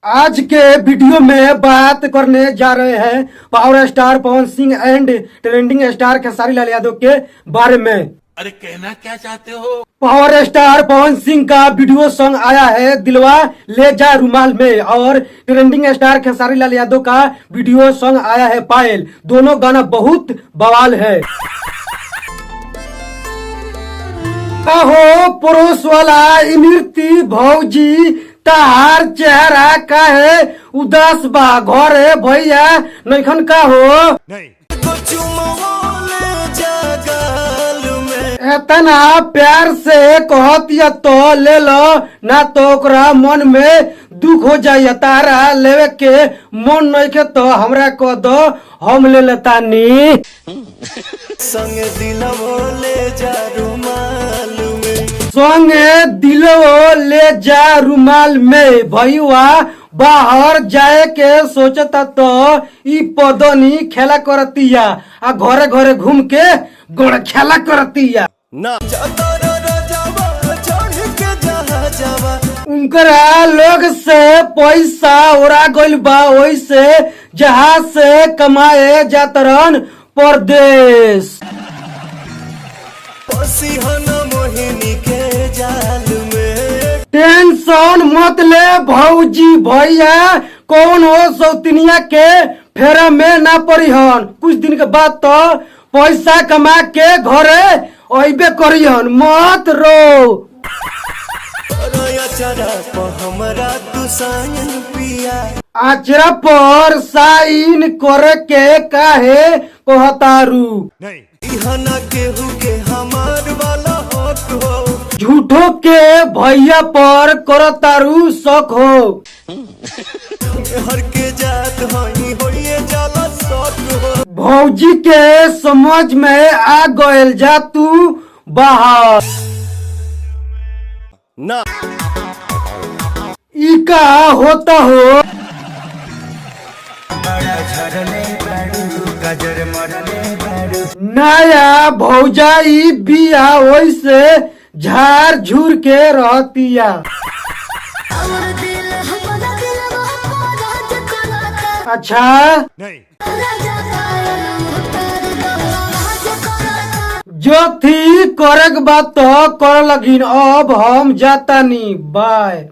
आज के वीडियो में बात करने जा रहे हैं power star Pawan Singh and trending star Khesari Lal Yadav के बारे में। अरे कहना क्या चाहते हो? पावर स्टार पवन सिंह का वीडियो सॉन्ग आया है दिलवा ले जा रुमाल में, और ट्रेंडिंग स्टार खेसारी लाल यादव का वीडियो सॉन्ग आया है पायल। दोनों गाना बहुत बवाल है। कहो पुरुष वाला इमृति भौजी तार चेहरा का है उदास बा घरे भैया नैखन का हो नहीं। इतना प्यार से कहतिया तो ले लो ना तो ओकरा मन में दुख हो जाए। तारा लेवे के मन नहीं के तो हमरा को दो हम ले लेतानी। संगे दिलवो ले जा रुमाल में, संगे दिलवो ले जा रुमाल में। भैया बाहर जाए के सोचता तो ई पदनी खेला करतिया आ घरे घरे घूम के गोड़ खेला करतिया ना उनकरा लोग से पैसा उड़ा गइल बा, वैसे जहाज से कमाए जातरन परदेश। मोहिनी के जाल में टेंशन मत ले भौजी भैया कौन हो सौतनिया के फेरा में ना परिहन। कुछ दिन के बाद तो पैसा कमा के घरे अइबे करिहन, मत रो। हमरा तू साइन पिया आचरा पर साइन करे के काहे कहतारू? नहीं। इहना केहू के हमार वाला हक हो, झूठो के भैया पर करतारू शक हो। हर के जात हई होइए जाला शक हो। भौजी के समझ में आ गयल जा तू बाहर। ना ई का होता हो? नया भौजाई बिया वैसे झार झूर के रहतिया। अच्छा नहीं। जो थी करक बात तो कर लगिन। अब हम जातानी, बाय।